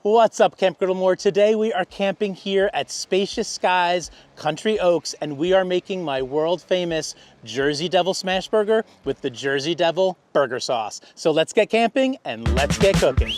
What's up, Camp Griddlemore? Today we are camping here at Spacious Skies, Country Oaks, and we are making my world famous Jersey Devil Smashburger with the Jersey Devil burger sauce. So let's get camping and let's get cooking.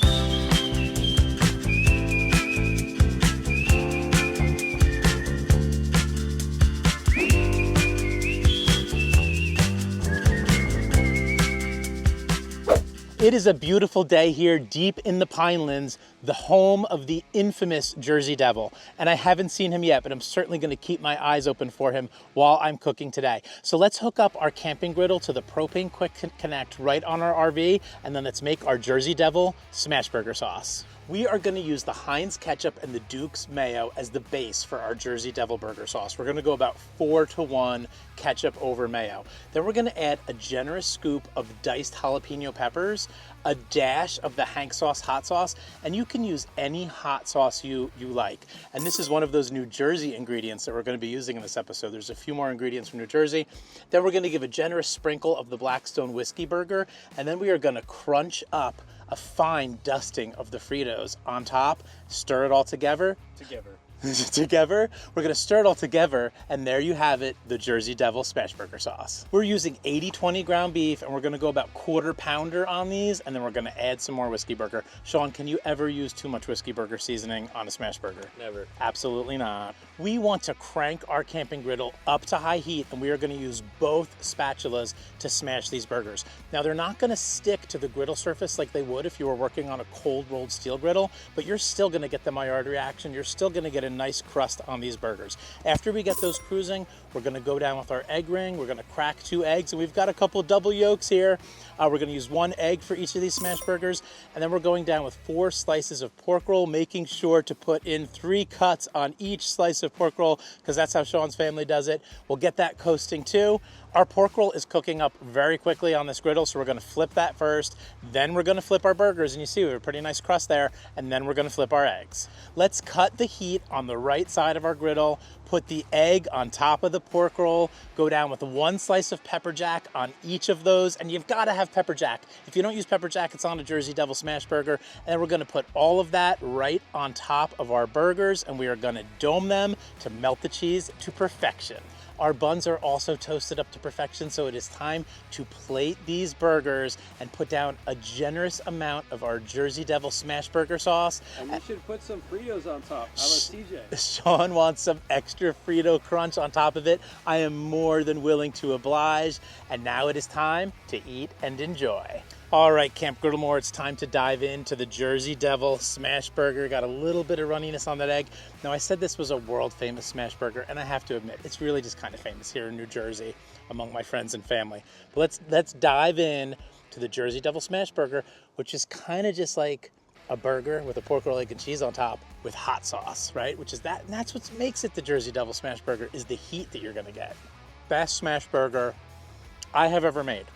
It is a beautiful day here deep in the Pinelands, the home of the infamous Jersey Devil. And I haven't seen him yet, but I'm certainly going to keep my eyes open for him while I'm cooking today. So let's hook up our camping griddle to the propane quick connect right on our RV, and then let's make our Jersey Devil Smashburger sauce. We are going to use the Heinz ketchup and the Duke's mayo as the base for our Jersey Devil burger sauce. We're going to go about 4-to-1 ketchup over mayo. Then we're going to add a generous scoop of diced jalapeno peppers, a dash of the Hank sauce hot sauce, and you can use any hot sauce you like. And this is one of those New Jersey ingredients that we're going to be using in this episode. There's a few more ingredients from New Jersey. Then we're going to give a generous sprinkle of the Blackstone whiskey burger, and then we are going to crunch up a fine dusting of the Fritos on top, stir it all together. Together. We're gonna stir it all together, and there you have it, the Jersey Devil Smashburger sauce. We're using 80-20 ground beef, and we're gonna go about 1/4 pounder on these, and then we're gonna add some more whiskey burger. Sean, can you ever use too much whiskey burger seasoning on a smash burger? Never. Absolutely not. We want to crank our camping griddle up to high heat, and we are gonna use both spatulas to smash these burgers. Now, they're not gonna stick to the griddle surface like they would if you were working on a cold rolled steel griddle, but you're still gonna get the Maillard reaction. You're still gonna get a nice crust on these burgers. After we get those cruising, we're gonna go down with our egg ring. We're gonna crack 2 eggs, and we've got a couple double yolks here. We're gonna use 1 egg for each of these smash burgers, and then we're going down with 4 slices of pork roll, making sure to put in 3 cuts on each slice of pork roll, because that's how Sean's family does it. We'll get that coasting too. Our pork roll is cooking up very quickly on this griddle, so we're gonna flip that first, then we're gonna flip our burgers, and you see we have a pretty nice crust there, and then we're gonna flip our eggs. Let's cut the heat on the right side of our griddle, put the egg on top of the pork roll, go down with 1 slice of pepper jack on each of those, and you've gotta have pepper jack. If you don't use pepper jack, it's on a Jersey Devil Smashburger, and then we're gonna put all of that right on top of our burgers, and we are gonna dome them to melt the cheese to perfection. Our buns are also toasted up to perfection, so it is time to plate these burgers and put down a generous amount of our Jersey Devil Smashburger sauce. And you should put some Fritos on top. How about CJ? Sean wants some extra Frito crunch on top of it. I am more than willing to oblige. And now it is time to eat and enjoy. All right, Camp Griddlemore, it's time to dive into the Jersey Devil Smashburger. Got a little bit of runniness on that egg. Now, I said this was a world famous Smashburger, and I have to admit, it's really just kind of famous here in New Jersey among my friends and family. But let's dive in to the Jersey Devil Smashburger, which is kind of just like a burger with a pork roll, egg, and cheese on top with hot sauce, right? Which is that, and that's what makes it the Jersey Devil Smashburger, is the heat that you're gonna get. Best Smashburger I have ever made.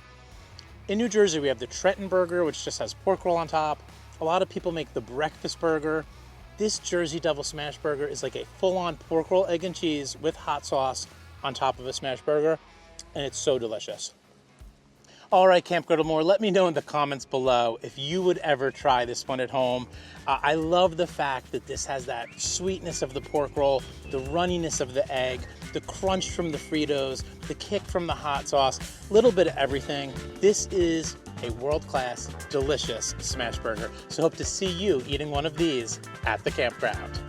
In New Jersey, we have the Trenton burger, which just has pork roll on top. A lot of people make the breakfast burger. This Jersey Devil Smash Burger is like a full-on pork roll, egg, and cheese with hot sauce on top of a smash burger, and it's so delicious. All right, Camp Griddlemore, let me know in the comments below if you would ever try this one at home. I love the fact that this has that sweetness of the pork roll, the runniness of the egg, the crunch from the Fritos, the kick from the hot sauce, a little bit of everything. This is a world-class, delicious smash burger. So hope to see you eating one of these at the campground.